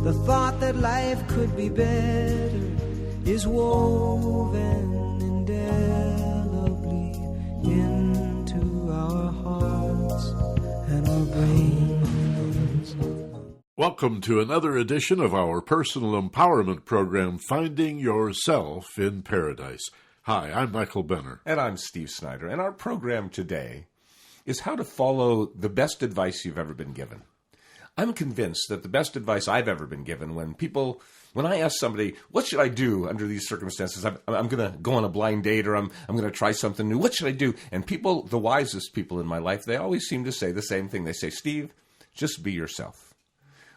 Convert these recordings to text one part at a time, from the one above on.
The thought that life could be better is woven indelibly into our hearts and our brains. Welcome to another edition of our personal empowerment program, Finding Yourself in Paradise. Hi, I'm Michael Benner. And I'm Steve Snyder. And our program today is how to follow the best advice you've ever been given. I'm convinced that the best advice I've ever been given when I ask somebody, what should I do under these circumstances? I'm going to go on a blind date, or I'm going to try something new. What should I do? And people, the wisest people in my life, they always seem to say the same thing. They say, Steve, just be yourself.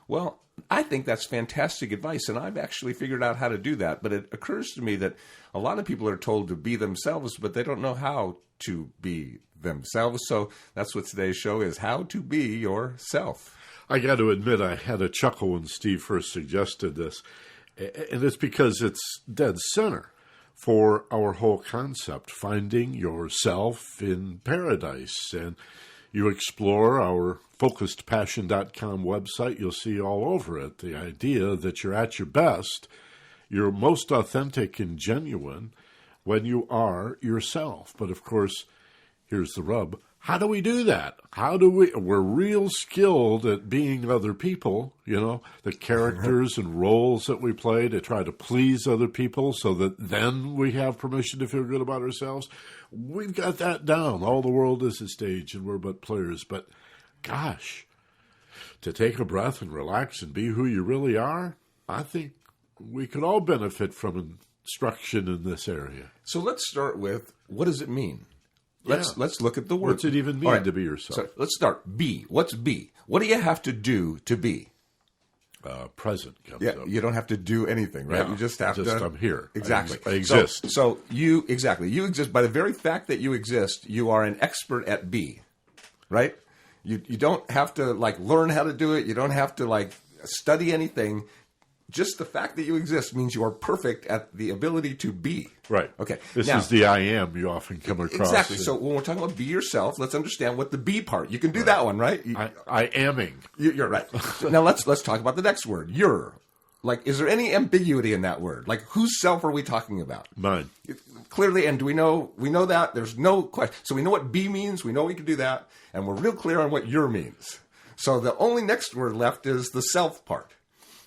Well, I think that's fantastic advice, and I've actually figured out how to do that. But it occurs to me that a lot of people are told to be themselves, but they don't know how to be themselves. So that's what today's show is, how to be yourself. I got to admit, I had a chuckle when Steve first suggested this, and it's because it's dead center for our whole concept, finding yourself in paradise. And you explore our focusedpassion.com website, you'll see all over it the idea that you're at your best, you're most authentic and genuine when you are yourself. But of course, here's the rub. How do we do that? We're real skilled at being other people, the characters and roles that we play to try to please other people so that then we have permission to feel good about ourselves. We've got that down. All the world is a stage and we're but players. But gosh, to take a breath and relax and be who you really are, I think we could all benefit from instruction in this area. So let's start with, what does it mean? Let's look at the word. What's it even mean to be yourself? So let's start. Be. What's be? What do you have to do to be? Present comes up. You don't have to do anything, right? Yeah, you just have to. I'm here. Exactly. I exist. So you exist. By the very fact that you exist, you are an expert at be, right? You don't have to learn how to do it. You don't have to study anything. Just the fact that you exist means you are perfect at the ability to be. Right. Okay. This is the I am you often come across. Exactly. So when we're talking about be yourself, let's understand what the be part. You can do that one, right? I aming. You're right. So now let's talk about the next word. You're. Is there any ambiguity in that word? Whose self are we talking about? Mine. Clearly, and we know that. There's no question. So we know what be means. We know we can do that. And we're real clear on what your means. So the only next word left is the self part.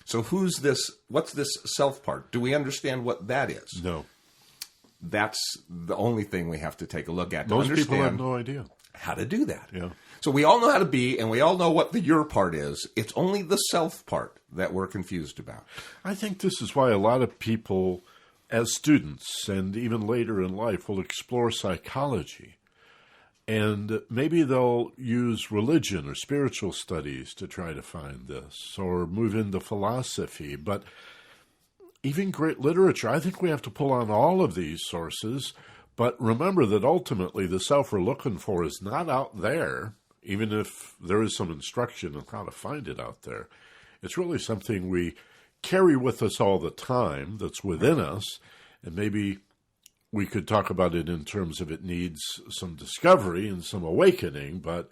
So who's this? What's this self part? Do we understand what that is? No. That's the only thing we have to take a look at to Most understand people have no idea how to do that. Yeah. So we all know how to be, and we all know what the your part is. It's only the self part that we're confused about. I think this is why a lot of people, as students and even later in life, will explore psychology. And maybe they'll use religion or spiritual studies to try to find this, or move into philosophy. But even great literature, I think we have to pull on all of these sources. But remember that ultimately the self we're looking for is not out there, even if there is some instruction on how to find it out there. It's really something we carry with us all the time that's within us, and maybe we could talk about it in terms of it needs some discovery and some awakening, but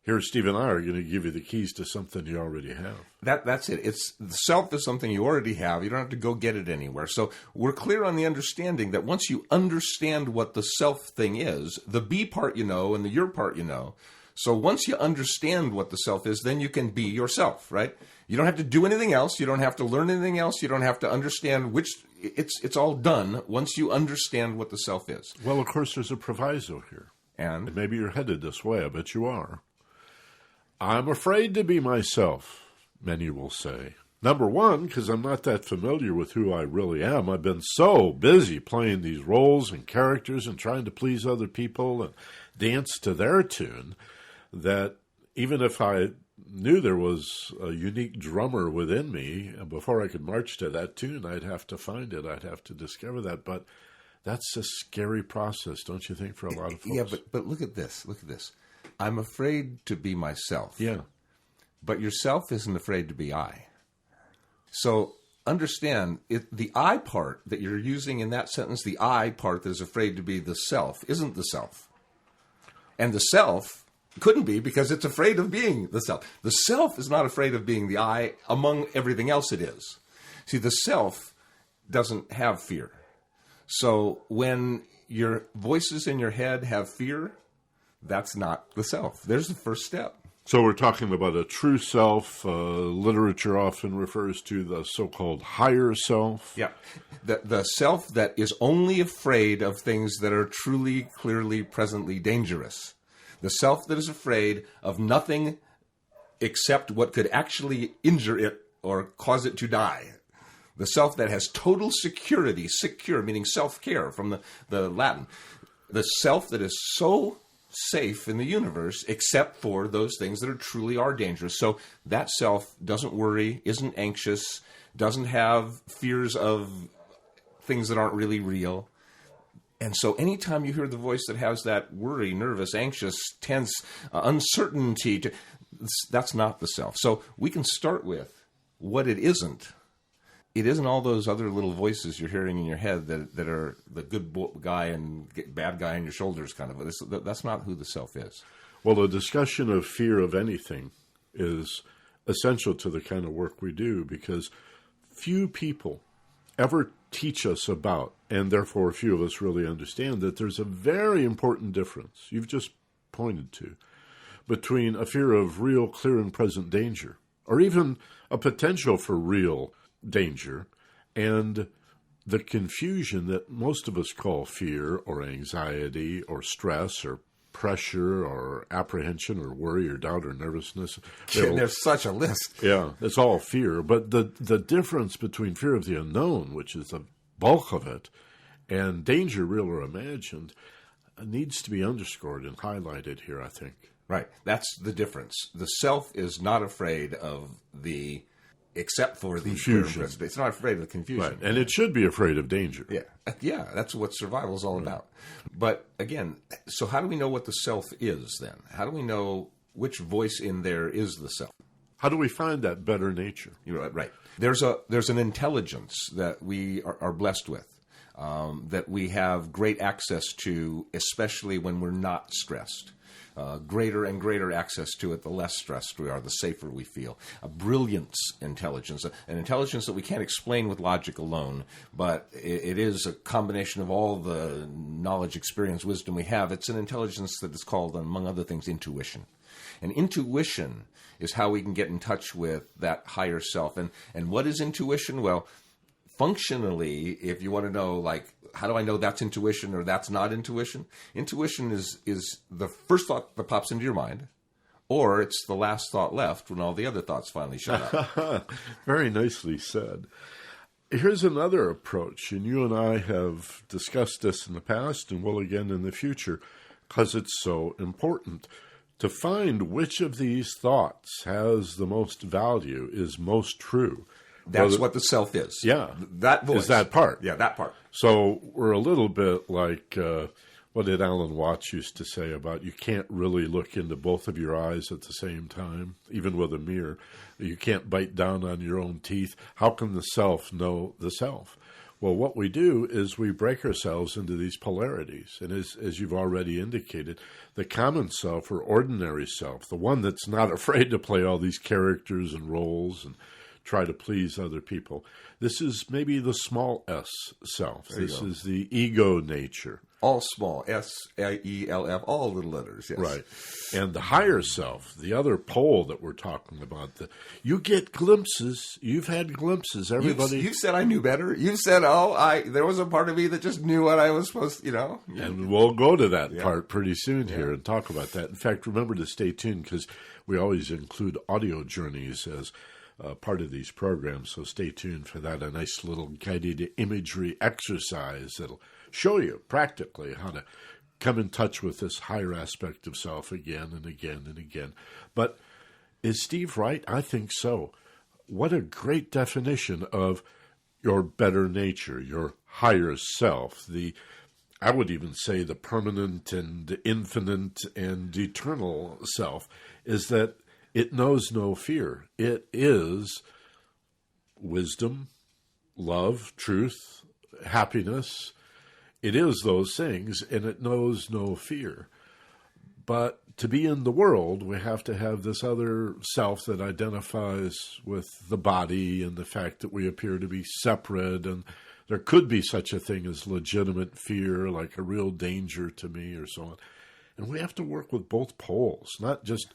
here Steve and I are going to give you the keys to something you already have. That's it. The self is something you already have. You don't have to go get it anywhere. So we're clear on the understanding that once you understand what the self thing is, the be part you know and the your part you know. So once you understand what the self is, then you can be yourself, right? You don't have to do anything else. You don't have to learn anything else. You don't have to understand which. It's all done once you understand what the self is. Well, of course, there's a proviso here. And maybe you're headed this way. I bet you are. I'm afraid to be myself, many will say. Number one, because I'm not that familiar with who I really am. I've been so busy playing these roles and characters and trying to please other people and dance to their tune that even if I knew there was a unique drummer within me, before I could march to that tune, I'd have to find it. I'd have to discover that. But that's a scary process, don't you think, for a lot of folks? Yeah, but look at this. Look at this. I'm afraid to be myself. Yeah. But yourself isn't afraid to be I. So understand, the I part that you're using in that sentence, the I part that is afraid to be the self, isn't the self. And the self Couldn't be, because it's afraid of being the self. The self is not afraid of being the I among everything else it is. See, the self doesn't have fear. So when your voices in your head have fear, that's not the self. There's the first step. So we're talking about a true self. Literature often refers to the so-called higher self. Yeah. The self that is only afraid of things that are truly, clearly, presently dangerous. The self that is afraid of nothing except what could actually injure it or cause it to die. The self that has total security, secure, meaning self-care from the Latin. The self that is so safe in the universe except for those things that truly are dangerous. So that self doesn't worry, isn't anxious, doesn't have fears of things that aren't really real. And so anytime you hear the voice that has that worry, nervous, anxious, tense, uncertainty, that's not the self. So we can start with what it isn't. It isn't all those other little voices you're hearing in your head that are the good guy and bad guy on your shoulders kind of. That's not who the self is. Well, a discussion of fear of anything is essential to the kind of work we do, because few people ever teach us about, and therefore few of us really understand, that there's a very important difference, you've just pointed to, between a fear of real, clear, and present danger, or even a potential for real danger, and the confusion that most of us call fear or anxiety or stress or pressure or apprehension or worry or doubt or nervousness. There's such a list. Yeah, it's all fear. But the difference between fear of the unknown, which is the bulk of it, and danger, real or imagined, needs to be underscored and highlighted here, I think. Right. That's the difference. The self is not afraid of except for the confusion. It's not afraid of the confusion. Right. And it should be afraid of danger. Yeah, that's what survival is all about. But again, so how do we know what the self is then? How do we know which voice in there is the self? How do we find that better nature? You're right. There's an intelligence that we are blessed with, that we have great access to, especially when we're not stressed. Greater and greater access to it, the less stressed we are, the safer we feel. A brilliance intelligence, an intelligence that we can't explain with logic alone, but it is a combination of all the knowledge, experience, wisdom we have. It's an intelligence that is called, among other things, intuition. And intuition is how we can get in touch with that higher self. And what is intuition? Well, functionally, if you want to know, like, how do I know that's intuition or that's not intuition? Intuition is the first thought that pops into your mind, or it's the last thought left when all the other thoughts finally shut up. Very nicely said. Here's another approach, and you and I have discussed this in the past and will again in the future, because it's so important. To find which of these thoughts has the most value, is most true. That's what the self is. Yeah. That voice. Is that part. Yeah, that part. So we're a little bit like, what did Alan Watts used to say about you can't really look into both of your eyes at the same time, even with a mirror. You can't bite down on your own teeth. How can the self know the self? Well, what we do is we break ourselves into these polarities. And as you've already indicated, the common self or ordinary self, the one that's not afraid to play all these characters and roles and try to please other people. This is maybe the small s self. This is the ego nature. All small, S-E-L-F, all little letters, yes. Right. And the higher self, the other pole that we're talking about, you get glimpses. You've had glimpses. Everybody. You said I knew better. You said, there was a part of me that just knew what I was supposed to, And we'll go to that part pretty soon here and talk about that. In fact, remember to stay tuned, because we always include audio journeys as part of these programs, so stay tuned for that. A nice little guided imagery exercise that'll show you practically how to come in touch with this higher aspect of self again and again and again. But is Steve right? I think so. What a great definition of your better nature, your higher self, I would even say the permanent and infinite and eternal self, is that it knows no fear. It is wisdom, love, truth, happiness. It is those things, and it knows no fear. But to be in the world, we have to have this other self that identifies with the body and the fact that we appear to be separate, and there could be such a thing as legitimate fear, like a real danger to me or so on. And we have to work with both poles, not just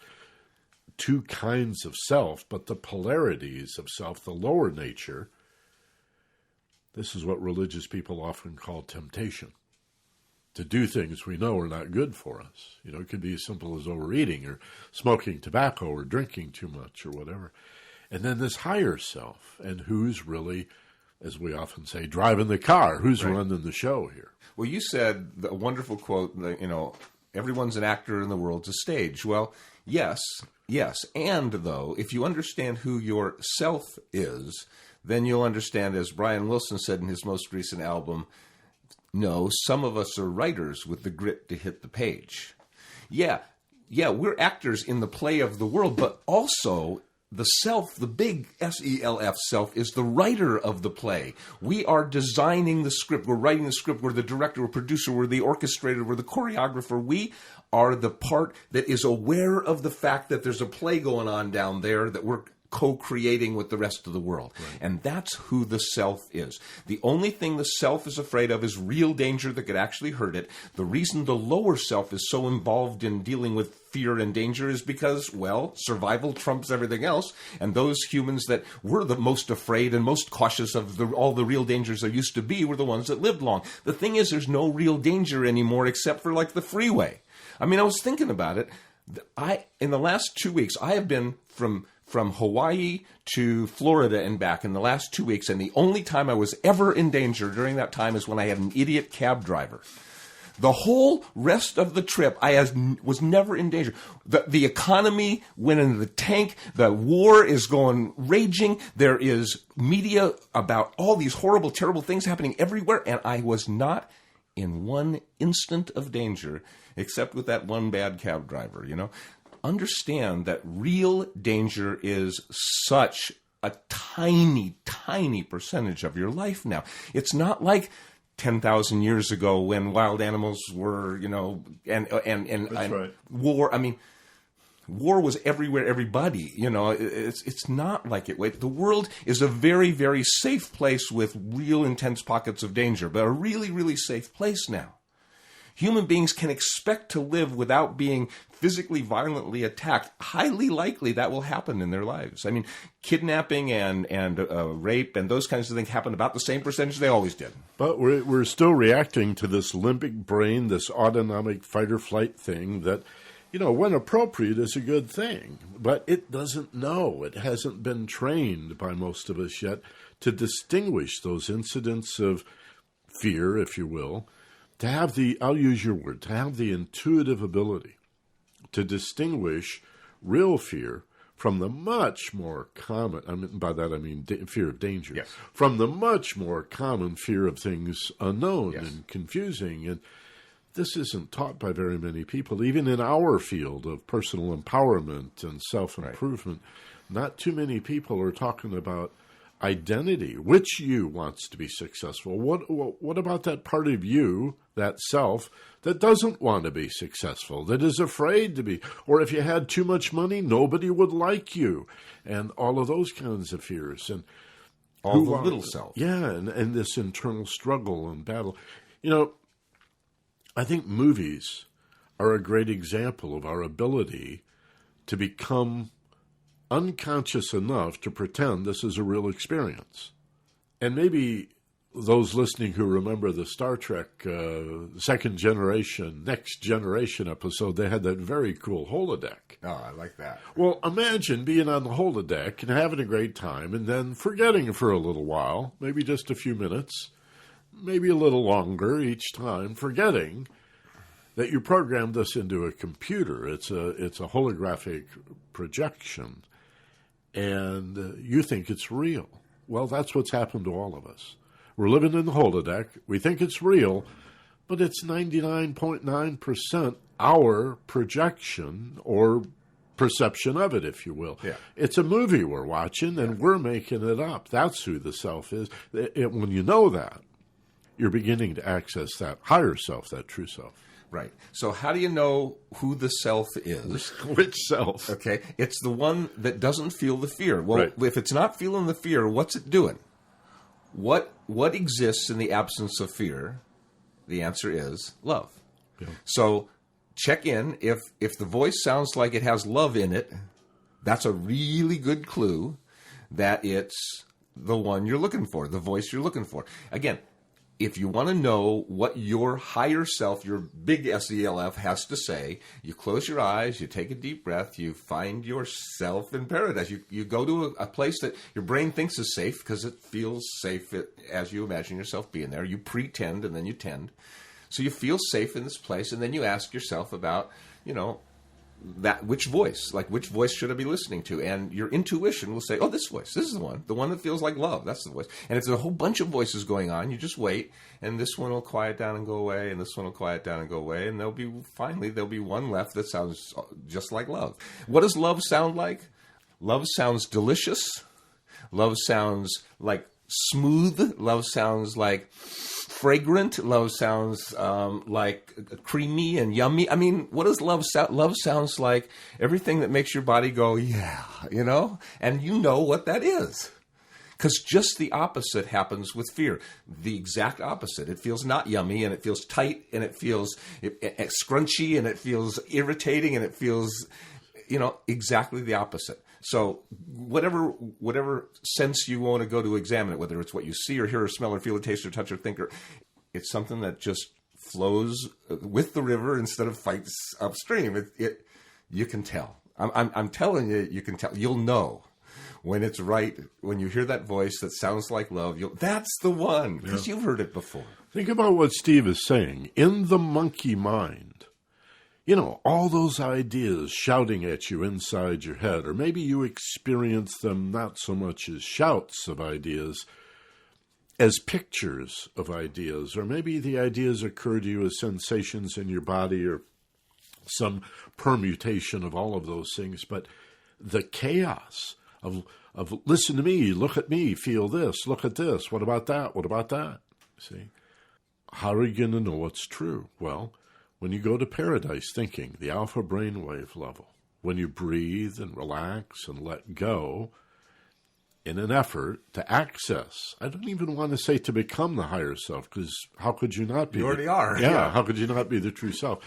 two kinds of self, but the polarities of self, the lower nature. This is what religious people often call temptation. To do things we know are not good for us. You know, it could be as simple as overeating or smoking tobacco or drinking too much or whatever. And then this higher self, and who's really, as we often say, driving the car, who's running the show here. Well, you said the wonderful quote, you know, everyone's an actor and the world's a stage. Well, yes. And though, if you understand who your self is, then you'll understand, as Brian Wilson said in his most recent album, no, some of us are writers with the grit to hit the page. Yeah, we're actors in the play of the world, but also the self, the big S-E-L-F self, is the writer of the play. We are designing the script. We're writing the script. We're the director, we're producer, we're the orchestrator, we're the choreographer. We are the part that is aware of the fact that there's a play going on down there that we're co-creating with the rest of the world. Right. And that's who the self is. The only thing the self is afraid of is real danger that could actually hurt it. The reason the lower self is so involved in dealing with fear and danger is because, well, survival trumps everything else. And those humans that were the most afraid and most cautious of all the real dangers there used to be were the ones that lived long. The thing is, there's no real danger anymore except for like the freeway. I mean, I was thinking about it. In the last 2 weeks, I have been from Hawaii to Florida and back in the last 2 weeks, and the only time I was ever in danger during that time is when I had an idiot cab driver. The whole rest of the trip, was never in danger. The economy went into the tank. The war is raging. There is media about all these horrible, terrible things happening everywhere, and I was not in one instant of danger, except with that one bad cab driver, you know. Understand that real danger is such a tiny, tiny percentage of your life now. It's not like 10,000 years ago when wild animals were, you know, and right. War. I mean, war was everywhere, everybody. You know, it's not like it. The world is a very, very safe place with real intense pockets of danger, but a really, really safe place now. Human beings can expect to live without being physically, violently attacked. Highly likely that will happen in their lives. I mean, kidnapping and rape and those kinds of things happen about the same percentage they always did. But we're still reacting to this limbic brain, this autonomic fight-or-flight thing that, you know, when appropriate is a good thing. But it doesn't know. It hasn't been trained by most of us yet to distinguish those incidents of fear, if you will, to have I'll use your word, to have the intuitive ability to distinguish real fear from the much more common, by that I mean fear of danger, yes, from the much more common fear of things unknown, yes, and confusing. And this isn't taught by very many people, even in our field of personal empowerment and self-improvement. Right. Not too many people are talking about identity. Which you wants to be successful? What about that part of you, that self, that doesn't want to be successful, that is afraid to be? Or if you had too much money, nobody would like you, and all of those kinds of fears, and all the little self. Yeah, and this internal struggle and battle. You know, I think movies are a great example of our ability to become unconscious enough to pretend this is a real experience. And maybe those listening who remember the Star Trek second generation, next generation episode, they had that very cool holodeck. Oh, I like that. Well, imagine being on the holodeck and having a great time and then forgetting for a little while, maybe just a few minutes, maybe a little longer each time, forgetting that you programmed this into a computer. It's a holographic projection. And you think it's real. Well, that's what's happened to all of us. We're living in the holodeck. We think it's real, but it's 99.9% our projection or perception of it, if you will. Yeah. It's a movie we're watching, and we're making it up. That's who the self is. When you know that, you're beginning to access that higher self, that true self. Right. So how do you know who the self is? Which self? Okay. It's the one that doesn't feel the fear. Well, Right. if it's not feeling the fear, what's it doing? What exists in the absence of fear? The answer is love. Yeah. So check in. If the voice sounds like it has love in it, that's a really good clue that it's the one you're looking for, the voice you're looking for. Again, if you want to know what your higher self, your big SELF has to say, you close your eyes, you take a deep breath, you find yourself in paradise. You go to a place that your brain thinks is safe because it feels safe as you imagine yourself being there. You pretend and then you tend. So you feel safe in this place, and then you ask yourself about, that which voice should I be listening to? And your intuition will say, oh, this voice, this is the one that feels like love. That's the voice. And if there's a whole bunch of voices going on, you just wait, and this one will quiet down and go away, and this one will quiet down and go away, and there'll be one left that sounds just like love. What does love sound like? Love sounds delicious. Love sounds like smooth. Love sounds like fragrant. Love sounds like creamy and yummy. I mean, what does love sound? Love sounds like everything that makes your body go, yeah, and you know what that is. Because just the opposite happens with fear. The exact opposite. It feels not yummy, and it feels tight, and it feels scrunchy, and it feels irritating, and it feels, exactly the opposite. So whatever sense you want to go to examine it, whether it's what you see or hear or smell or feel or taste or touch or think, it's something that just flows with the river instead of fights upstream. You can tell. I'm telling you, you can tell. You'll know when it's right, when you hear that voice that sounds like love. That's the one, because you've heard it before. Think about what Steve is saying. In the monkey mind, all those ideas shouting at you inside your head, or maybe you experience them not so much as shouts of ideas, as pictures of ideas, or maybe the ideas occur to you as sensations in your body or some permutation of all of those things. But the chaos of listen to me, look at me, feel this, look at this, what about that, what about that? See? How are you going to know what's true? Well, when you go to paradise thinking, the alpha brainwave level, when you breathe and relax and let go in an effort to access, I don't even want to say to become the higher self, because how could you not be? You already are. Yeah, how could you not be the true self?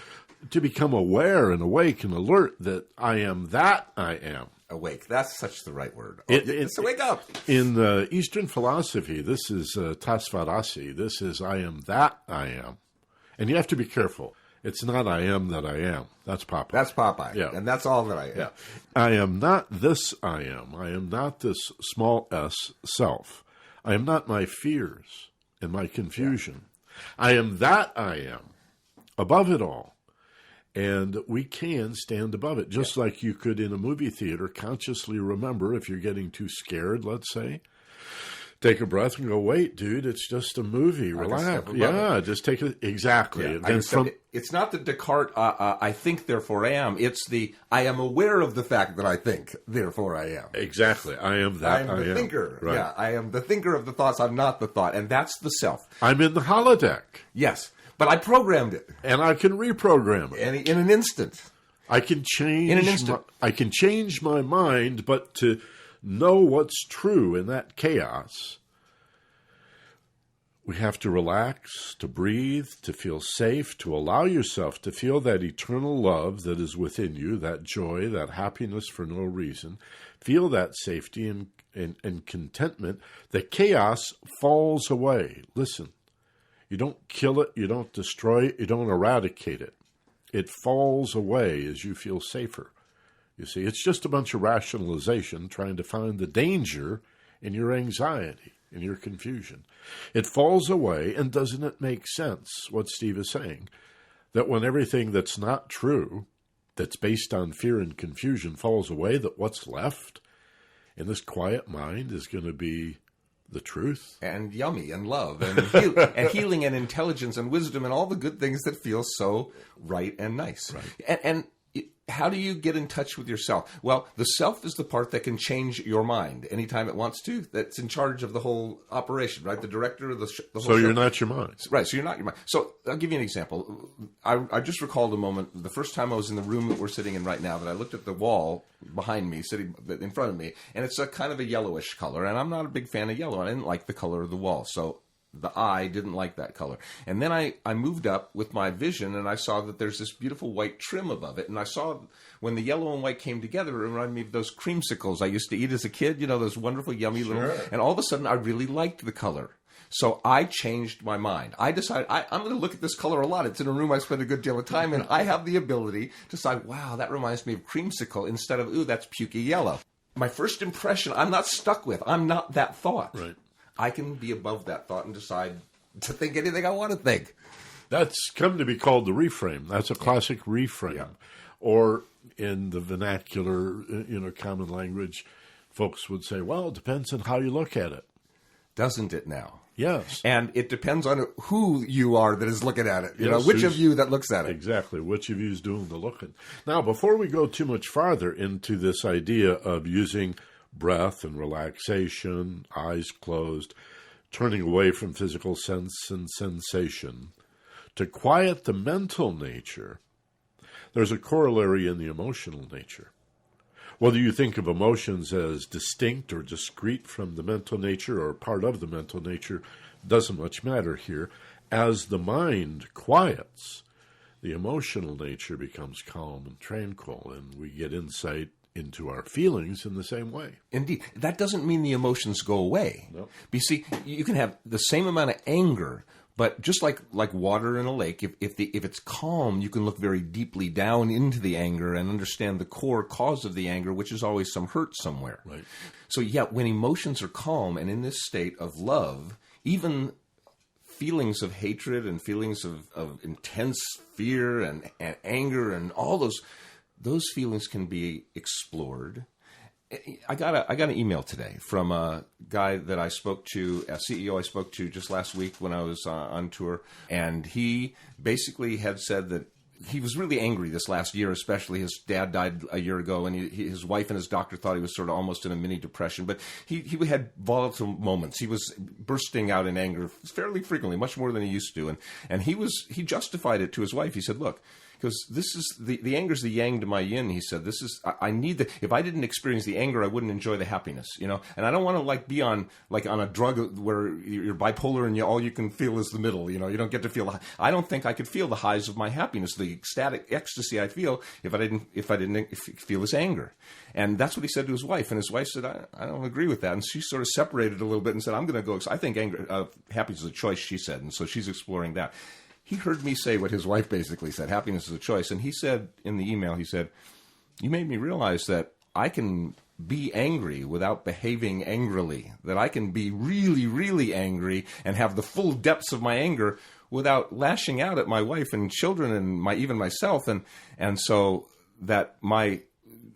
To become aware and awake and alert that I am that I am. Awake. That's such the right word. It's wake up. In Eastern philosophy, this is tasvarasi. This is I am that I am. And you have to be careful. It's not I am that I am. That's Popeye. That's Popeye. Yeah. And that's all that I am. Yeah. I am not this I am. I am not this small s self. I am not my fears and my confusion. Yeah. I am that I am, above it all. And we can stand above it, just like you could in a movie theater consciously remember if you're getting too scared, let's say. Take a breath and go, wait, dude, it's just a movie. Relax. Yeah, just take it. Exactly. Yeah, and then it's not the Descartes, I think, therefore I am. It's the, I am aware of the fact that I think, therefore I am. Exactly. I am that I am. The thinker. Right. Yeah, I am the thinker of the thoughts. I'm not the thought. And that's the self. I'm in the holodeck. Yes. But I programmed it. And I can reprogram it. And in an instant. I can change. In an instant. I can change my mind, but to know what's true in that chaos, we have to relax, to breathe, to feel safe, to allow yourself to feel that eternal love that is within you, that joy, that happiness for no reason. Feel that safety and contentment. The chaos falls away. Listen, you don't kill it, you don't destroy it, you don't eradicate it. It falls away as you feel safer. You see, it's just a bunch of rationalization trying to find the danger in your anxiety, in your confusion. It falls away, and doesn't it make sense, what Steve is saying, that when everything that's not true, that's based on fear and confusion, falls away, that what's left in this quiet mind is going to be the truth? And yummy, and love, and, and healing, and intelligence, and wisdom, and all the good things that feel so right and nice. Right. And how do you get in touch with yourself? Well, the self is the part that can change your mind anytime it wants to. That's in charge of the whole operation, right? The director of the whole show. So you're not your mind. Right, so you're not your mind. So I'll give you an example. I just recalled a moment, the first time I was in the room that we're sitting in right now, that I looked at the wall behind me, sitting in front of me, and it's a kind of a yellowish color, and I'm not a big fan of yellow. I didn't like the color of the wall, so the eye didn't like that color. And then I moved up with my vision, and I saw that there's this beautiful white trim above it. And I saw when the yellow and white came together, it reminded me of those creamsicles I used to eat as a kid, those wonderful, yummy little... And all of a sudden, I really liked the color. So I changed my mind. I decided, I'm going to look at this color a lot. It's in a room I spend a good deal of time in. I have the ability to decide, wow, that reminds me of creamsicle, instead of, ooh, that's pukey yellow. My first impression, I'm not stuck with. I'm not that thought. Right. I can be above that thought and decide to think anything I want to think. That's come to be called the reframe. That's a classic reframe. Yeah. Or in the vernacular, common language, folks would say, well, it depends on how you look at it. Doesn't it now? Yes. And it depends on who you are that is looking at it. Yes, Which of you that looks at it. Exactly. Which of you is doing the looking. Now, before we go too much farther into this idea of using breath and relaxation, eyes closed, turning away from physical sense and sensation, to quiet the mental nature, there's a corollary in the emotional nature. Whether you think of emotions as distinct or discrete from the mental nature or part of the mental nature doesn't much matter here. As the mind quiets, the emotional nature becomes calm and tranquil, and we get insight into our feelings in the same way. Indeed. That doesn't mean the emotions go away. Nope. But you see, you can have the same amount of anger, but just like water in a lake, if it's calm, you can look very deeply down into the anger and understand the core cause of the anger, which is always some hurt somewhere. Right. So yeah, when emotions are calm and in this state of love, even feelings of hatred and feelings of intense fear and anger and all those feelings can be explored. I got an email today from a guy that I spoke to, a CEO I spoke to just last week when I was on tour, and he basically had said that he was really angry this last year, especially. His dad died a year ago, and his wife and his doctor thought he was sort of almost in a mini depression. But he had volatile moments. He was bursting out in anger fairly frequently, much more than he used to. And he justified it to his wife. He said, "Look, because this is the anger's the yang to my yin." He said, I need if I didn't experience the anger, I wouldn't enjoy the happiness, and I don't want to be on a drug where you're bipolar and all you can feel is the middle, you don't get to feel. I don't think I could feel the highs of my happiness, the ecstatic ecstasy I feel if I didn't feel this anger. And that's what he said to his wife. And his wife said, I don't agree with that. And she sort of separated a little bit and said, I'm going to go. I think happiness is a choice, she said. And so she's exploring that. He heard me say what his wife basically said, happiness is a choice. And he said in the email, he said, you made me realize that I can be angry without behaving angrily, that I can be really, really angry and have the full depths of my anger without lashing out at my wife and children and even myself. And so that what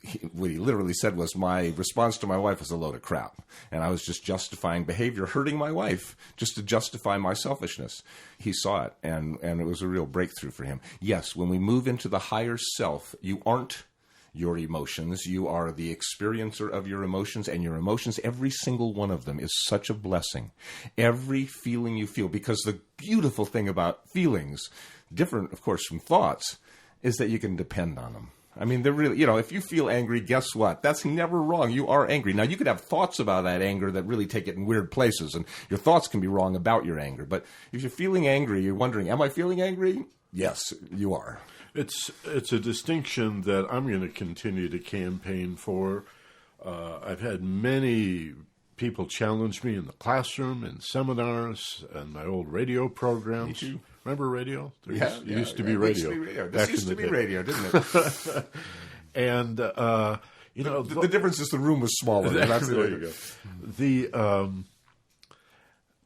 he literally said was, my response to my wife was a load of crap. And I was just justifying behavior, hurting my wife, just to justify my selfishness. He saw it, and it was a real breakthrough for him. Yes, when we move into the higher self, you aren't your emotions. You are the experiencer of your emotions, and your emotions, every single one of them, is such a blessing. Every feeling you feel, because the beautiful thing about feelings, different, of course, from thoughts, is that you can depend on them. I mean, they're really, if you feel angry, guess what? That's never wrong. You are angry. Now, you could have thoughts about that anger that really take it in weird places, and your thoughts can be wrong about your anger. But if you're feeling angry, you're wondering, am I feeling angry? Yes, you are. It's a distinction that I'm going to continue to campaign for. I've had many people challenge me in the classroom, in seminars, and my old radio programs. Me too. Remember radio? There used to yeah, be radio. This used to be radio, didn't it? And, the difference is the room was smaller. There you go.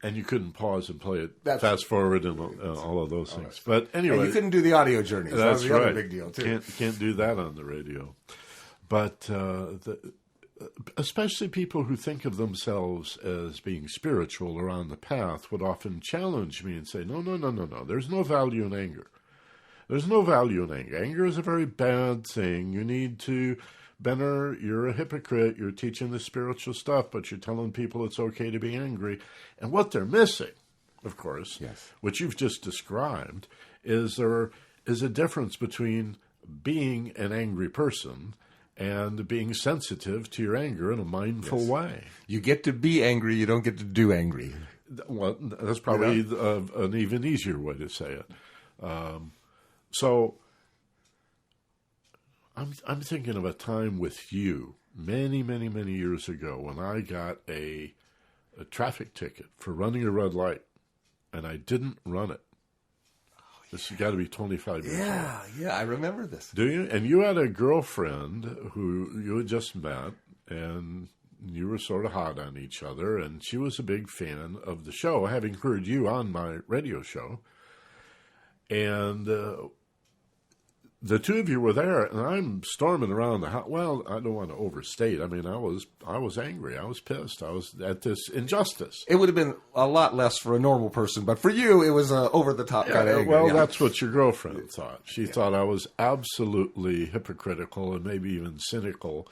And you couldn't pause and play it fast forward and all of those things. But anyway. And you couldn't do the audio journeys. That's that was the right. other big deal, too. Can't do that on the radio. But especially people who think of themselves as being spiritual or on the path would often challenge me and say, no, there's no value in anger. There's no value in anger. Anger is a very bad thing. You need to, Benner, you're a hypocrite. You're teaching the spiritual stuff, but you're telling people it's okay to be angry. And what they're missing, of course, Yes. which you've just described, is there is a difference between being an angry person and being sensitive to your anger in a mindful way. You get to be angry, you don't get to do angry. Well, that's probably an even easier way to say it. So I'm thinking of a time with you many, many, many years ago when I got a traffic ticket for running a red light, and I didn't run it. This has got to be 25 years ago. Yeah, I remember this. Do you? And you had a girlfriend who you had just met, and you were sort of hot on each other, and she was a big fan of the show, having heard you on my radio show. And the two of you were there, and I'm storming around the house. Well, I don't want to overstate. I mean, I was angry. I was pissed. I was at this injustice. It would have been a lot less for a normal person, but for you, it was over-the-top kind of anger. Well, that's what your girlfriend thought. She thought I was absolutely hypocritical and maybe even cynical,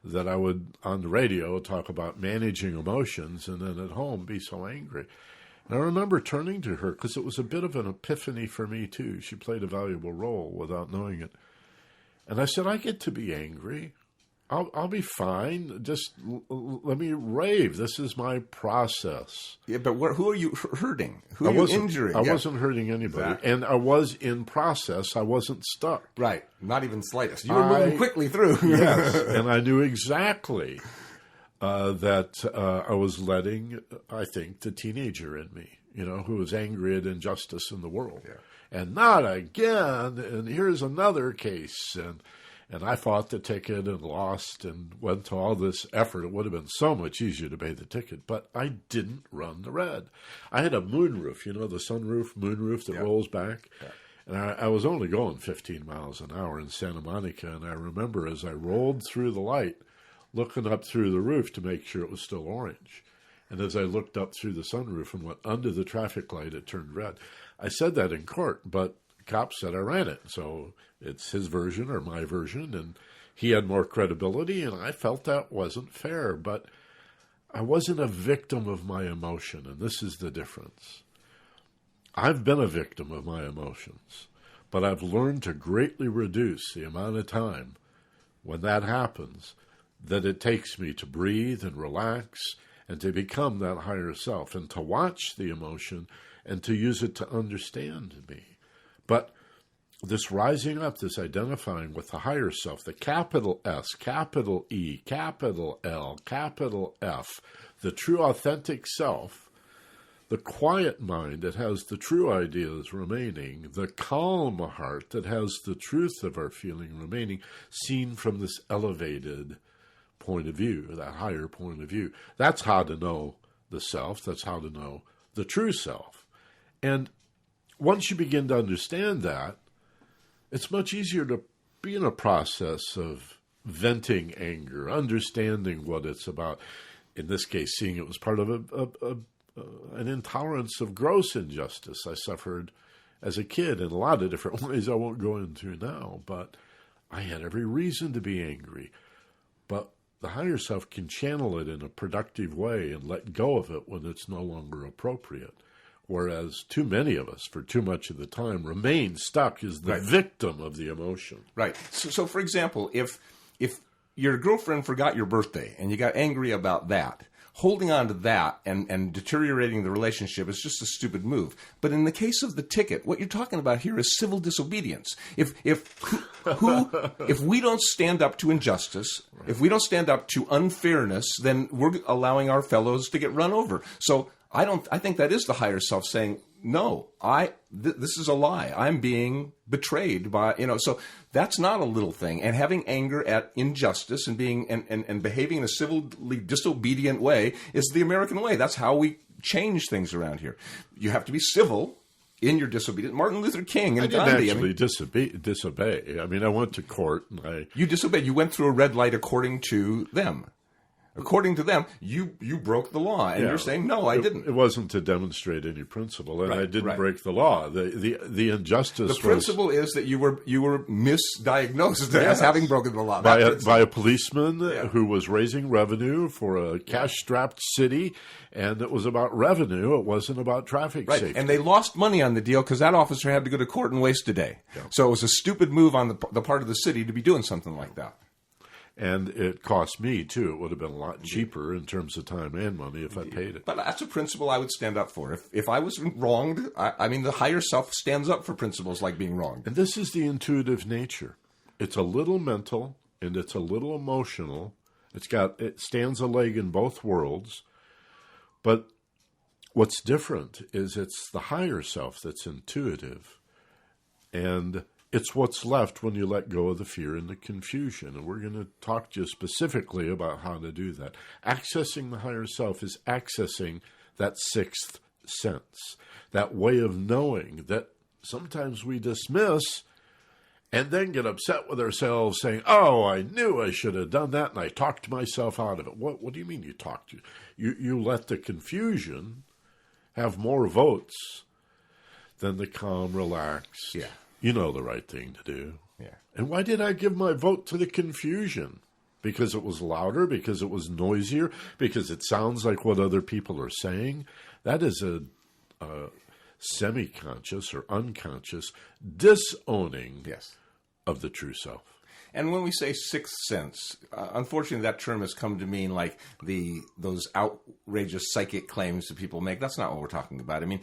that I would, on the radio, talk about managing emotions and then at home be so angry. And I remember turning to her because it was a bit of an epiphany for me, too. She played a valuable role without knowing it. And I said, I get to be angry. I'll be fine. Just let me rave. This is my process. Yeah, but who are you hurting? Who are you injuring? I wasn't hurting anybody. Exactly. And I was in process. I wasn't stuck. Right. Not even slightest. You were moving quickly through. Yes. And I knew exactly that I was letting, I think, the teenager in me, who was angry at injustice in the world. Yeah. And not again, and here's another case. And I fought the ticket and lost and went to all this effort. It would have been so much easier to pay the ticket, but I didn't run the red. I had a moonroof, the sunroof, moonroof that rolls back. Yeah. And I was only going 15 miles an hour in Santa Monica, and I remember as I rolled through the light, looking up through the roof to make sure it was still orange. And as I looked up through the sunroof and went under the traffic light, it turned red. I said that in court, but cops said I ran it. So it's his version or my version, and he had more credibility, and I felt that wasn't fair. But I wasn't a victim of my emotion, and this is the difference. I've been a victim of my emotions, but I've learned to greatly reduce the amount of time when that happens that it takes me to breathe and relax and to become that higher self and to watch the emotion and to use it to understand me. But this rising up, this identifying with the higher self, the capital S, capital E, capital L, capital F, the true authentic self, the quiet mind that has the true ideas remaining, the calm heart that has the truth of our feeling remaining, seen from this elevated point of view, that higher point of view. That's how to know the self. That's how to know the true self. And once you begin to understand that, it's much easier to be in a process of venting anger, understanding what it's about. In this case, seeing it was part of an intolerance of gross injustice I suffered as a kid in a lot of different ways I won't go into now. But I had every reason to be angry. But the higher self can channel it in a productive way and let go of it when it's no longer appropriate. Whereas too many of us, for too much of the time, remain stuck as the victim of the emotion. Right. So for example, if your girlfriend forgot your birthday and you got angry about that, holding on to that and deteriorating the relationship is just a stupid move. But in the case of the ticket, what you're talking about here is civil disobedience. If we don't stand up to injustice, if we don't stand up to unfairness, then we're allowing our fellows to get run over. So I think that is the higher self saying, no, this is a lie. I'm being betrayed by, so that's not a little thing. And having anger at injustice and being and behaving in a civilly disobedient way is the American way. That's how we change things around here. You have to be civil in your disobedience. Martin Luther King and Gandhi. I didn't actually disobey. I mean, I went to court and You disobeyed. You went through a red light according to them. According to them, you broke the law, and you're saying, no, I didn't. It wasn't to demonstrate any principle, and I didn't break the law. The injustice The principle is that you were misdiagnosed as having broken the law. By a policeman who was raising revenue for a cash-strapped city, and it was about revenue. It wasn't about traffic safety. And they lost money on the deal because that officer had to go to court and waste a day. Yeah. So it was a stupid move on the part of the city to be doing something like that. And it cost me, too. It would have been a lot cheaper in terms of time and money if I paid it. But that's a principle I would stand up for. If I was wronged, I mean, the higher self stands up for principles like being wronged. And this is the intuitive nature. It's a little mental and it's a little emotional. It stands a leg in both worlds. But what's different is it's the higher self that's intuitive. And it's what's left when you let go of the fear and the confusion. And we're going to talk to you specifically about how to do that. Accessing the higher self is accessing that sixth sense, that way of knowing that sometimes we dismiss and then get upset with ourselves saying, oh, I knew I should have done that, and I talked myself out of it. What do you mean you talked? You let the confusion have more votes than the calm, relaxed. Yeah. You know the right thing to do. Yeah. And why did I give my vote to the confusion? Because it was louder, because it was noisier, because it sounds like what other people are saying? That is a semi-conscious or unconscious disowning of the true self. And when we say sixth sense, unfortunately that term has come to mean like those outrageous psychic claims that people make. That's not what we're talking about. I mean,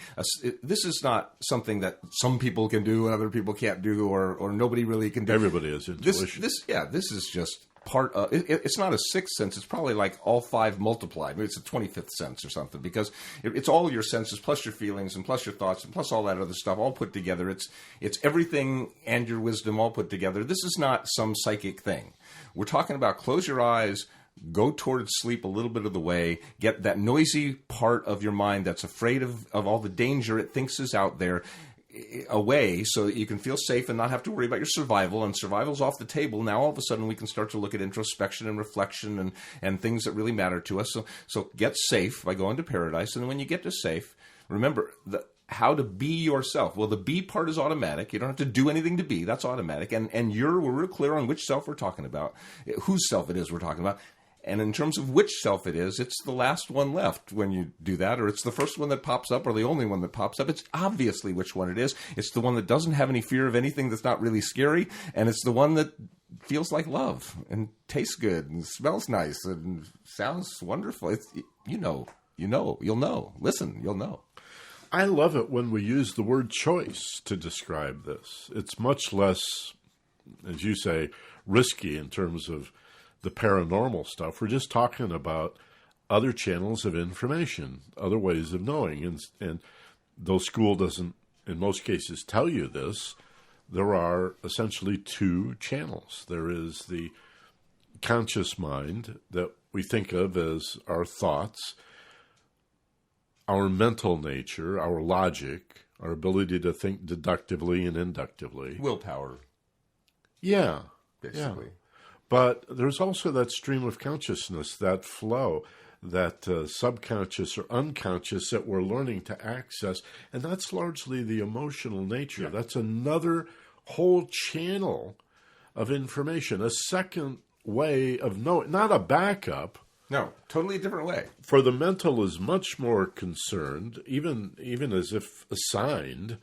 this is not something that some people can do and other people can't do, or nobody really can do. Everybody has intuition. This is just part of it's not a sixth sense. It's probably like all five multiplied. Maybe it's a 25th sense or something, because it's all your senses plus your feelings and plus your thoughts and plus all that other stuff all put together. It's everything and your wisdom all put together. This is not some psychic thing. We're talking about close your eyes, go towards sleep a little bit of the way, get that noisy part of your mind that's afraid of all the danger it thinks is out there away, so that you can feel safe and not have to worry about your survival. And survival's off the table. Now all of a sudden we can start to look at introspection and reflection and things that really matter to us. So get safe by going to paradise. And when you get to safe, remember how to be yourself. Well, the be part is automatic. You don't have to do anything to be. That's automatic. And we're real clear on which self we're talking about, whose self it is we're talking about. And in terms of which self it is, it's the last one left when you do that, or it's the first one that pops up, or the only one that pops up. It's obviously which one it is. It's the one that doesn't have any fear of anything that's not really scary, and it's the one that feels like love and tastes good and smells nice and sounds wonderful. You'll know. Listen, you'll know. I love it when we use the word choice to describe this. It's much less, as you say, risky in terms of the paranormal stuff. We're just talking about other channels of information, other ways of knowing. And though school doesn't, in most cases, tell you this, there are essentially two channels. There is the conscious mind that we think of as our thoughts, our mental nature, our logic, our ability to think deductively and inductively. Willpower. Yeah. Basically. Yeah. But there's also that stream of consciousness, that flow, that subconscious or unconscious that we're learning to access. And that's largely the emotional nature. Yeah. That's another whole channel of information, a second way of knowing, not a backup. No, totally different way. For the mental is much more concerned, even as if assigned,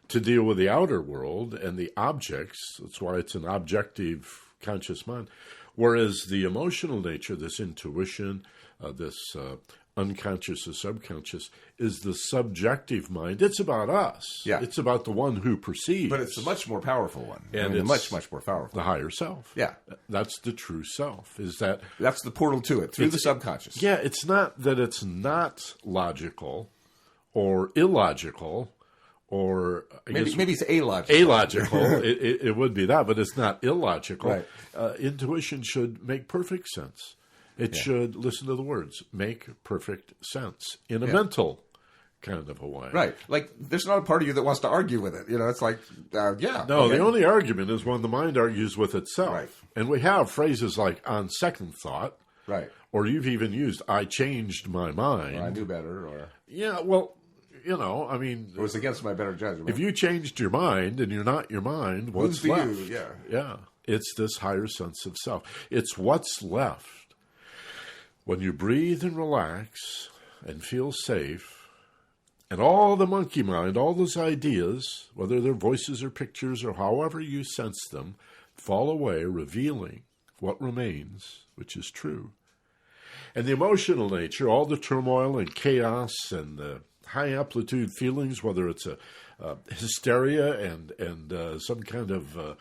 to deal with the outer world and the objects. That's why it's an objective conscious mind. Whereas the emotional nature, this intuition, this unconscious or subconscious, is the subjective mind. It's about us. Yeah. It's about the one who perceives. But it's a much more powerful one. And it's much, much more powerful. The higher self. Yeah. That's the true self. That's the portal to it, through the subconscious. Yeah, it's not that it's not logical or illogical, or maybe it's illogical. Illogical. it would be that, but it's not illogical. Right. Intuition should make perfect sense. It should, listen to the words, make perfect sense in a mental kind of a way. Right. Like, there's not a part of you that wants to argue with it. It's like, No, the only argument is when the mind argues with itself. Right. And we have phrases like on second thought, Right. Or you've even used, I changed my mind. Or I knew better, or Yeah, well, I mean... it was against my better judgment. If you changed your mind and you're not your mind, what's Who's left? you? Yeah. Yeah. It's this higher sense of self. It's what's left. When you breathe and relax and feel safe, and all the monkey mind, all those ideas, whether they're voices or pictures or however you sense them, fall away, revealing what remains, which is true. And the emotional nature, all the turmoil and chaos and the high amplitude feelings, whether it's a hysteria and some kind of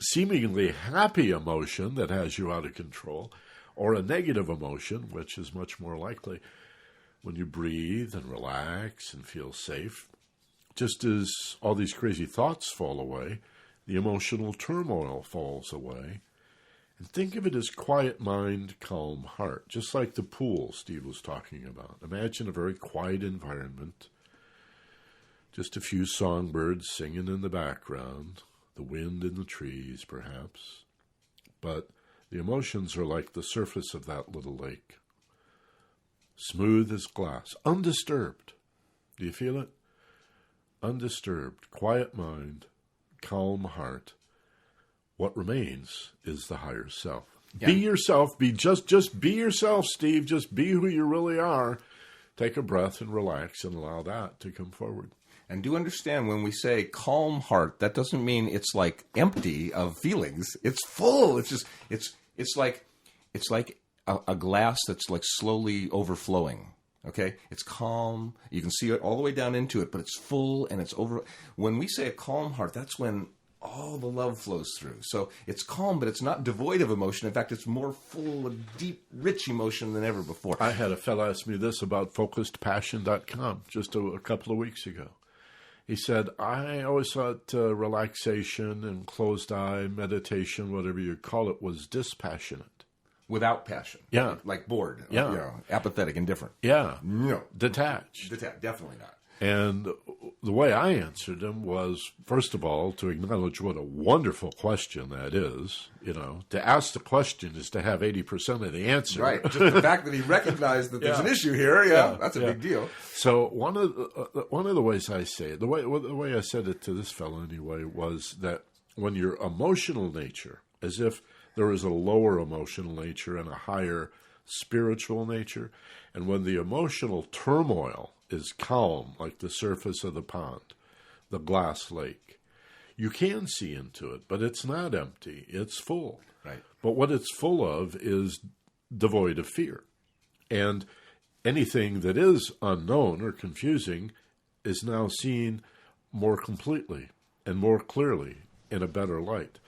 seemingly happy emotion that has you out of control, or a negative emotion, which is much more likely, when you breathe and relax and feel safe, just as all these crazy thoughts fall away, the emotional turmoil falls away. And think of it as quiet mind, calm heart, just like the pool Steve was talking about. Imagine a very quiet environment, just a few songbirds singing in the background, the wind in the trees, perhaps. But the emotions are like the surface of that little lake, smooth as glass, undisturbed. Do you feel it? Undisturbed, quiet mind, calm heart. What remains is the higher self. Yeah. Be yourself. Just be yourself, Steve. Just be who you really are. Take a breath and relax and allow that to come forward. And do understand when we say calm heart, that doesn't mean it's like empty of feelings. It's full. It's just it's like a glass that's like slowly overflowing. Okay, it's calm. You can see it all the way down into it, but it's full and it's over. When we say a calm heart, that's when all the love flows through. So it's calm, but it's not devoid of emotion. In fact, it's more full of deep, rich emotion than ever before. I had a fellow ask me this about focusedpassion.com just a couple of weeks ago. He said, I always thought relaxation and closed eye meditation, whatever you call it, was dispassionate. Without passion. Yeah. Like bored. Yeah. Apathetic, indifferent. Yeah. No. Detached. Definitely not. And the way I answered him was, first of all, to acknowledge what a wonderful question that is. To ask the question is to have 80% of the answer. Right. Just the fact that he recognized that there's an issue here, that's a big deal. So one of the ways I say it, the way I said it to this fellow anyway, was that when your emotional nature, as if there is a lower emotional nature and a higher spiritual nature, and when the emotional turmoil is calm, like the surface of the pond, the glass lake, you can see into it, but it's not empty. It's full. Right. But what it's full of is devoid of fear. And anything that is unknown or confusing is now seen more completely and more clearly in a better light.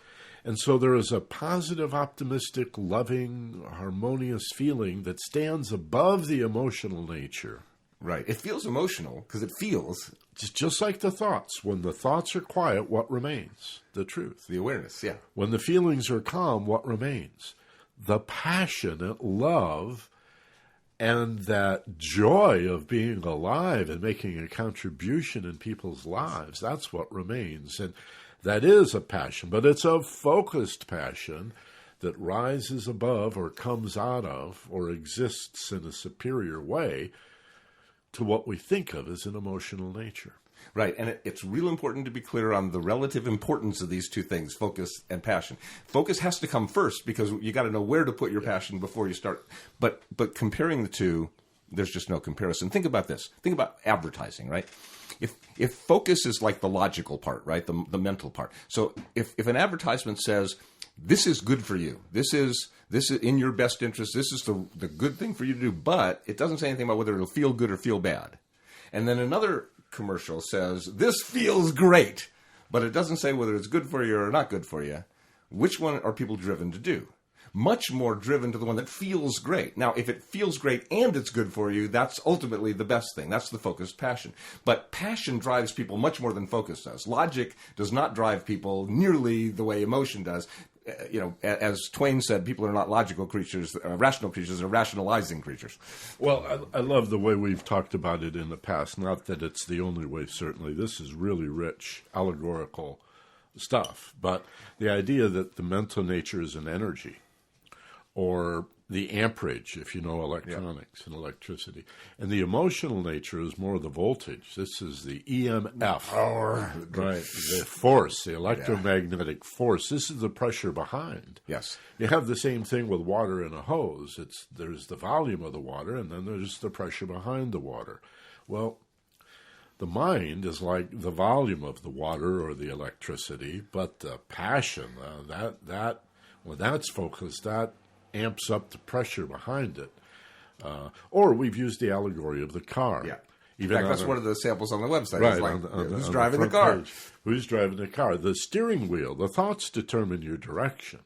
And so there is a positive, optimistic, loving, harmonious feeling that stands above the emotional nature. Right. It feels emotional because it feels. Just like the thoughts. When the thoughts are quiet, what remains? The truth. The awareness, yeah. When the feelings are calm, what remains? The passionate love and that joy of being alive and making a contribution in people's lives. That's what remains. And that is a passion, but it's a focused passion that rises above or comes out of or exists in a superior way to what we think of as an emotional nature. Right, and it's real important to be clear on the relative importance of these two things, focus and passion. Focus has to come first because you got to know where to put your passion before you start. But comparing the two, there's just no comparison. Think about this. Think about advertising, right? If focus is like the logical part, right, the mental part. So if an advertisement says, this is good for you, this is in your best interest, this is the good thing for you to do, but it doesn't say anything about whether it'll feel good or feel bad. And then another commercial says, this feels great, but it doesn't say whether it's good for you or not good for you. Which one are people driven to do? Much more driven to the one that feels great. Now, if it feels great and it's good for you, that's ultimately the best thing. That's the focused passion. But passion drives people much more than focus does. Logic does not drive people nearly the way emotion does. As Twain said, people are not logical creatures, rational creatures, they're rationalizing creatures. Well, I love the way we've talked about it in the past. Not that it's the only way, certainly. This is really rich, allegorical stuff. But the idea that the mental nature is an energy, or the amperage, if you know electronics and electricity. And the emotional nature is more the voltage. This is the EMF. Power. Right. The force, the electromagnetic force. This is the pressure behind. Yes. You have the same thing with water in a hose. There's the volume of the water, and then there's the pressure behind the water. Well, the mind is like the volume of the water or the electricity, but the passion, when that's focused, that amps up the pressure behind it. Or we've used the allegory of the car. Yeah. Even in fact, that's one of the samples on the website. Right. It's like, who's driving the front car? page. Who's driving the car? The steering wheel. The thoughts determine your direction.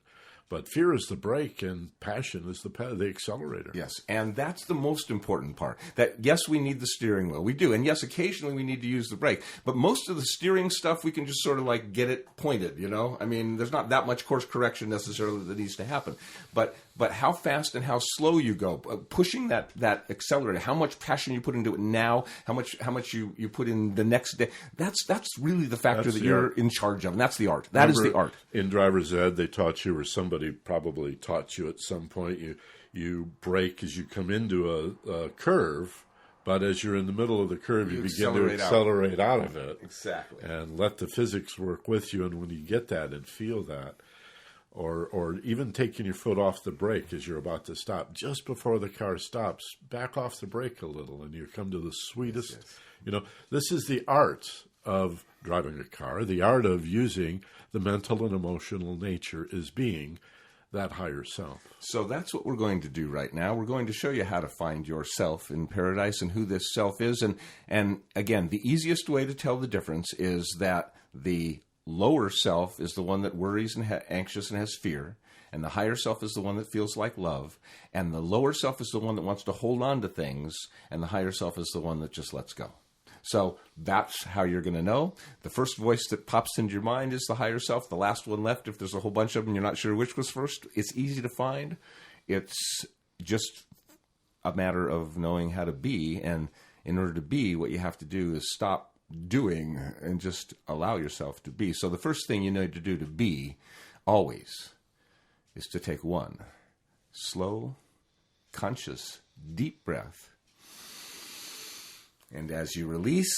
But fear is the brake and passion is the accelerator. Yes, and that's the most important part. That, yes, we need the steering wheel. We do. And yes, occasionally we need to use the brake. But most of the steering stuff, we can just sort of like get it pointed, you know? I mean, there's not that much course correction necessarily that needs to happen. But how fast and how slow you go, pushing that accelerator, how much passion you put into it now, how much you put in the next day, that's really the factor that you're in charge of. And that's the art. That is the art. In driver's ed, they taught you, or somebody probably taught you at some point, you brake as you come into a curve, but as you're in the middle of the curve, you begin to accelerate out of it. Exactly. And let the physics work with you. And when you get that and feel that, or even taking your foot off the brake as you're about to stop, just before the car stops, back off the brake a little, and you come to the sweetest. Yes. This is the art of driving a car. The art of using the mental and emotional nature is being that higher self. So that's what we're going to do right now. We're going to show you how to find yourself in paradise and who this self is. And again, the easiest way to tell the difference is that the lower self is the one that worries and anxious and has fear. And the higher self is the one that feels like love. And the lower self is the one that wants to hold on to things. And the higher self is the one that just lets go. So that's how you're going to know. The first voice that pops into your mind is the higher self. The last one left, if there's a whole bunch of them, you're not sure which was first. It's easy to find. It's just a matter of knowing how to be. And in order to be, what you have to do is stop doing and just allow yourself to be. So the first thing you need to do to be always is to take one slow, conscious, deep breath. And as you release,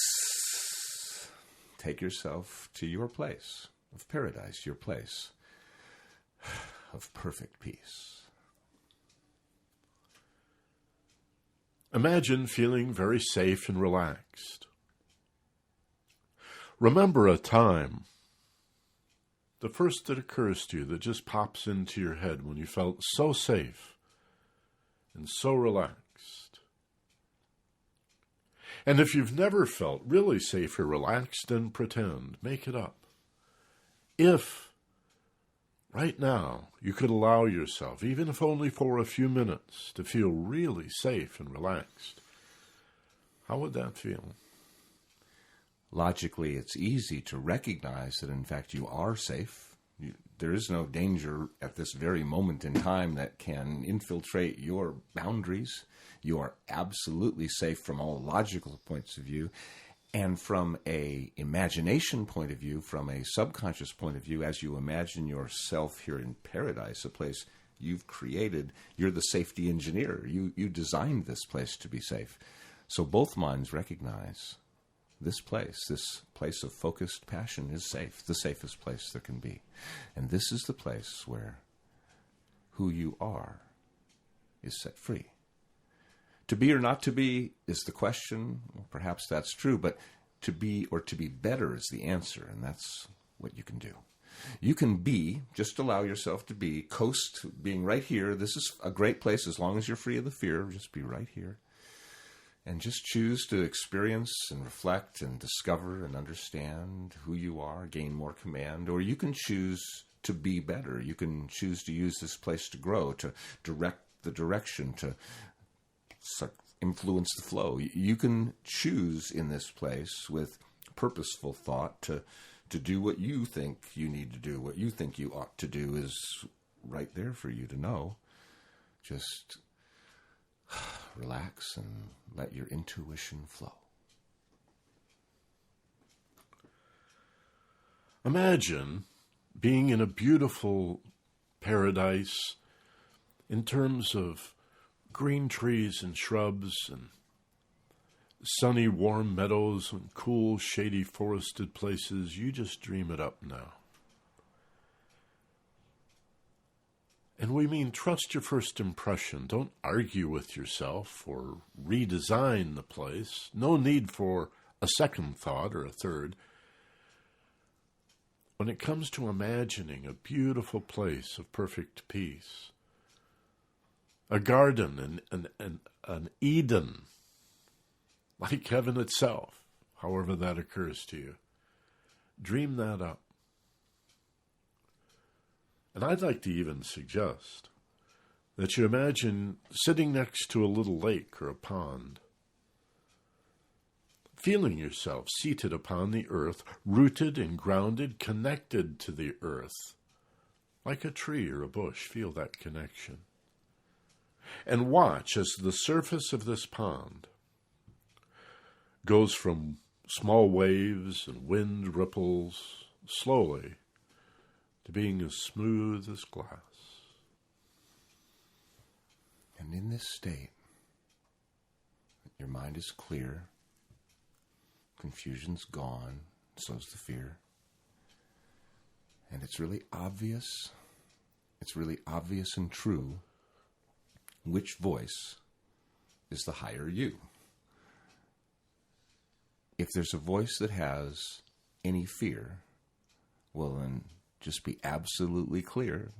take yourself to your place of paradise, your place of perfect peace. Imagine feeling very safe and relaxed. Remember a time, the first that occurs to you, that just pops into your head when you felt so safe and so relaxed. And if you've never felt really safe or relaxed, then pretend, make it up. If right now you could allow yourself, even if only for a few minutes, to feel really safe and relaxed, how would that feel? Logically, it's easy to recognize that, in fact, you are safe. There is no danger at this very moment in time that can infiltrate your boundaries. You are absolutely safe from all logical points of view. And from an imagination point of view, from a subconscious point of view, as you imagine yourself here in paradise, a place you've created, you're the safety engineer. You designed this place to be safe. So both minds recognize this place of focused passion is safe, the safest place there can be. And this is the place where who you are is set free. To be or not to be is the question. Well, perhaps that's true, but to be or to be better is the answer, and that's what you can do. You can be, just allow yourself to be, coast, being right here. This is a great place as long as you're free of the fear. Just be right here. And just choose to experience and reflect and discover and understand who you are, gain more command. Or you can choose to be better. You can choose to use this place to grow, to direct the direction, to influence the flow. You can choose in this place with purposeful thought to do what you think you need to do. What you think you ought to do is right there for you to know. Just relax and let your intuition flow. Imagine being in a beautiful paradise in terms of green trees and shrubs and sunny, warm meadows and cool, shady, forested places. You just dream it up now. And we mean trust your first impression. Don't argue with yourself or redesign the place. No need for a second thought or a third. When it comes to imagining a beautiful place of perfect peace, a garden, an Eden, like heaven itself, however that occurs to you, dream that up. And I'd like to even suggest that you imagine sitting next to a little lake or a pond, feeling yourself seated upon the earth, rooted and grounded, connected to the earth, like a tree or a bush. Feel that connection. And watch as the surface of this pond goes from small waves and wind ripples slowly to being as smooth as glass. And in this state, your mind is clear, confusion's gone, so's the fear. And it's really obvious and true which voice is the higher you. If there's a voice that has any fear, well then just be absolutely clear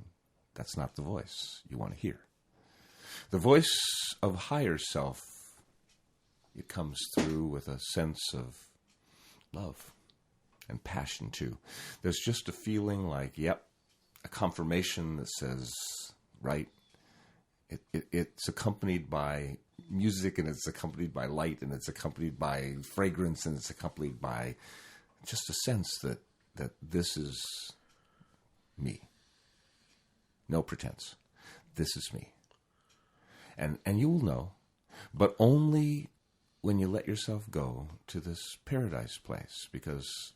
that's not the voice you want to hear. The voice of higher self, it comes through with a sense of love and passion too. There's just a feeling like, yep, a confirmation that says, right. It's accompanied by music, and it's accompanied by light, and it's accompanied by fragrance, and it's accompanied by just a sense that this is me. No pretense. This is me. And you will know, but only when you let yourself go to this paradise place, because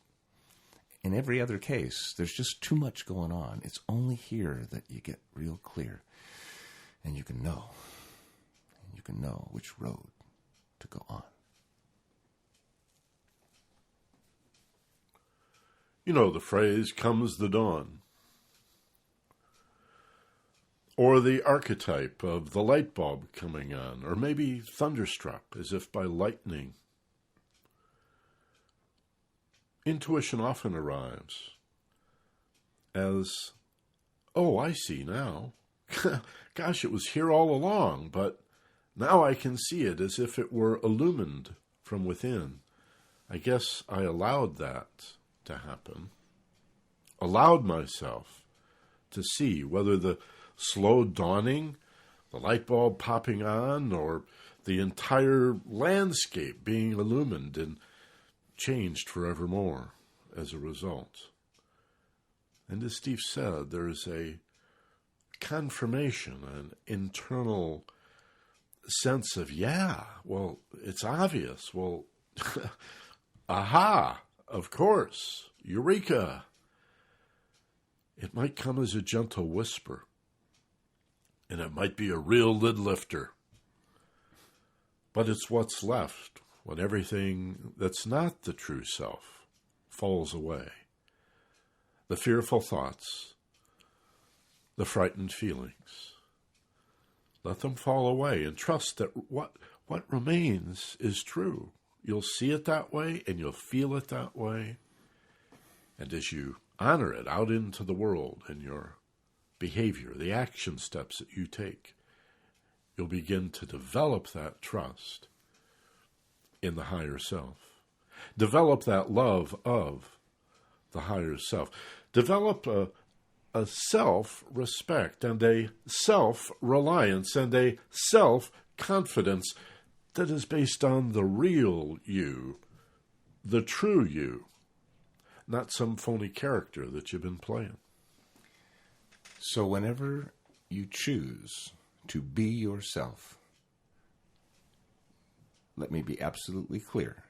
in every other case, there's just too much going on. It's only here that you get real clear, and you can know which road to go on. You know the phrase, comes the dawn. Or the archetype of the light bulb coming on, or maybe thunderstruck as if by lightning. Intuition often arrives as, oh, I see now. Gosh, it was here all along, but now I can see it as if it were illumined from within. I guess I allowed that to happen. Allowed myself to see whether the slow dawning, the light bulb popping on, or the entire landscape being illumined and changed forevermore as a result. And as Steve said, there's a confirmation, an internal sense of, yeah, well, it's obvious. Well, aha, of course, eureka. It might come as a gentle whisper, and it might be a real lid lifter. But it's what's left when everything that's not the true self falls away. The fearful thoughts, the frightened feelings. Let them fall away and trust that what remains is true. You'll see it that way and you'll feel it that way. And as you honor it out into the world in your behavior, the action steps that you take, you'll begin to develop that trust in the higher self. Develop that love of the higher self. Develop a self-respect and a self-reliance and a self-confidence that is based on the real you, the true you, not some phony character that you've been playing. So whenever you choose to be yourself, let me be absolutely clear.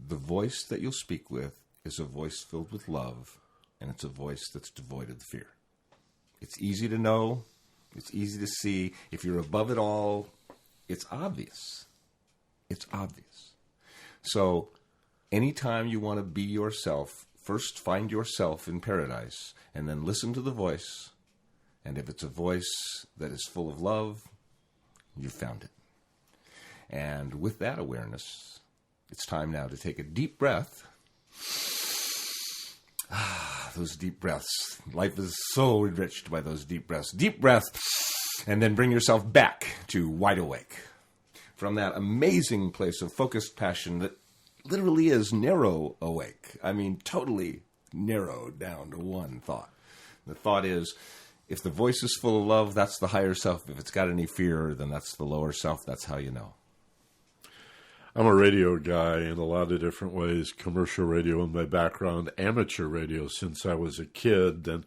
The voice that you'll speak with is a voice filled with love, and it's a voice that's devoid of fear. It's easy to know. It's easy to see. If you're above it all, it's obvious. It's obvious. So anytime you want to be yourself, first find yourself in paradise, and then listen to the voice. And if it's a voice that is full of love, you've found it. And with that awareness, it's time now to take a deep breath. Those deep breaths. Life is so enriched by those deep breaths. Deep breath, and then bring yourself back to wide awake. From that amazing place of focused passion that literally is narrow awake. I mean, totally narrowed down to one thought. The thought is, if the voice is full of love, that's the higher self. If it's got any fear, then that's the lower self. That's how you know. I'm a radio guy in a lot of different ways, commercial radio in my background, amateur radio since I was a kid, and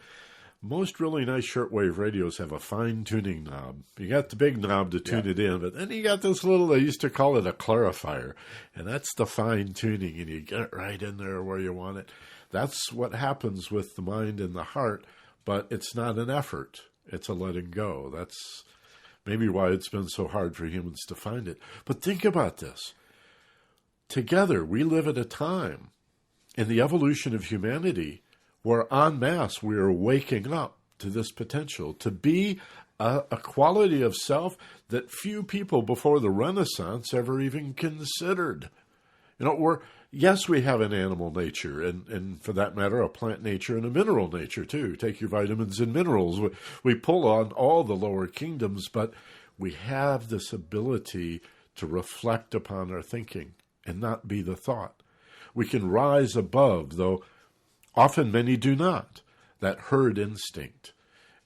most really nice shortwave radios have a fine tuning knob. You got the big knob to tune it in, but then you got this little, they used to call it a clarifier, and that's the fine tuning, and you get it right in there where you want it. That's what happens with the mind and the heart, but it's not an effort. It's a letting go. That's maybe why it's been so hard for humans to find it. But think about this. Together, we live at a time in the evolution of humanity where en masse we are waking up to this potential to be a quality of self that few people before the Renaissance ever even considered. You know, yes, we have an animal nature, and for that matter, a plant nature and a mineral nature too. Take your vitamins and minerals. We pull on all the lower kingdoms, but we have this ability to reflect upon our thinking and not be the thought. We can rise above, though often many do not, that herd instinct,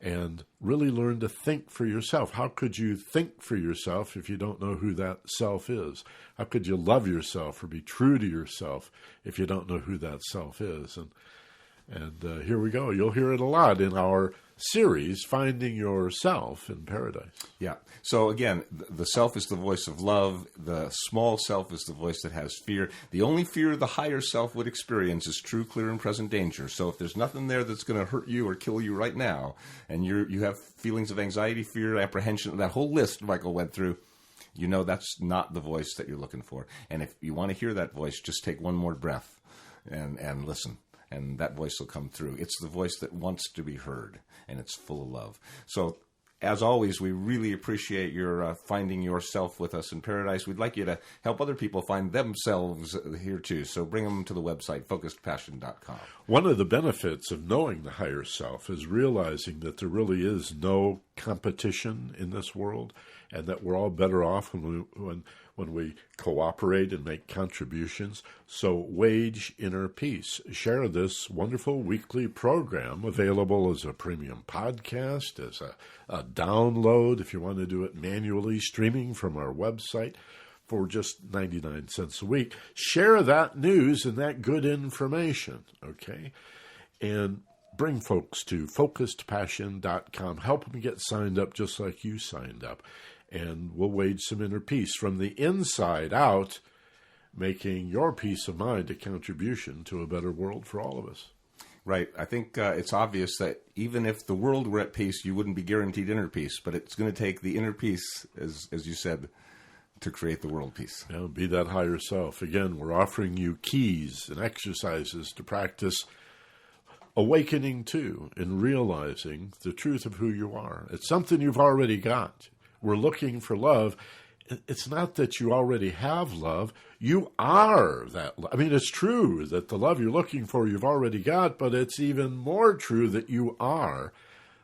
and really learn to think for yourself. How could you think for yourself if you don't know who that self is? How could you love yourself or be true to yourself if you don't know who that self is? And here we go. You'll hear it a lot in our series, Finding Yourself in Paradise. Yeah. So again, the self is the voice of love. The small self is the voice that has fear. The only fear the higher self would experience is true, clear, and present danger. So if there's nothing there that's going to hurt you or kill you right now, and you have feelings of anxiety, fear, apprehension, that whole list Michael went through, you know that's not the voice that you're looking for. And if you want to hear that voice, just take one more breath and listen. And that voice will come through. It's the voice that wants to be heard, and it's full of love. So, as always, we really appreciate your finding yourself with us in paradise. We'd like you to help other people find themselves here, too. So bring them to the website, focusedpassion.com. One of the benefits of knowing the higher self is realizing that there really is no competition in this world, and that we're all better off when we cooperate and make contributions. So wage inner peace. Share this wonderful weekly program, available as a premium podcast, as a download if you want to do it manually, streaming from our website for just 99 cents a week. Share that news and that good information, okay? And bring folks to focusedpassion.com. Help them get signed up just like you signed up. And we'll wage some inner peace from the inside out, making your peace of mind a contribution to a better world for all of us. Right. I think it's obvious that even if the world were at peace, you wouldn't be guaranteed inner peace. But it's going to take the inner peace, as you said, to create the world peace. Yeah, be that higher self. Again, we're offering you keys and exercises to practice awakening to and realizing the truth of who you are. It's something you've already got. We're looking for love. It's not that you already have love. You are that love. I mean, it's true that the love you're looking for you've already got, but it's even more true that you are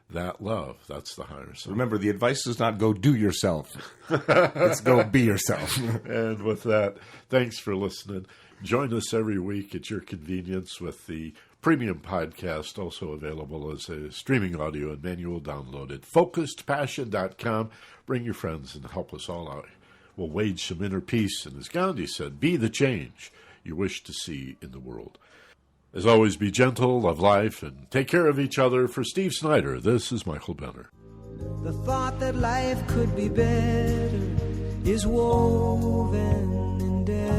that love. That's the higher self. Remember, the advice is not go do yourself. It's go be yourself. And with that, thanks for listening. Join us every week at your convenience with the premium podcast, also available as a streaming audio and manual download at focusedpassion.com. Bring your friends and help us all out. We'll wage some inner peace, and as Gandhi said, be the change you wish to see in the world. As always, be gentle, love life, and take care of each other. For Steve Snyder, this is Michael Benner. The thought that life could be better is woven in death.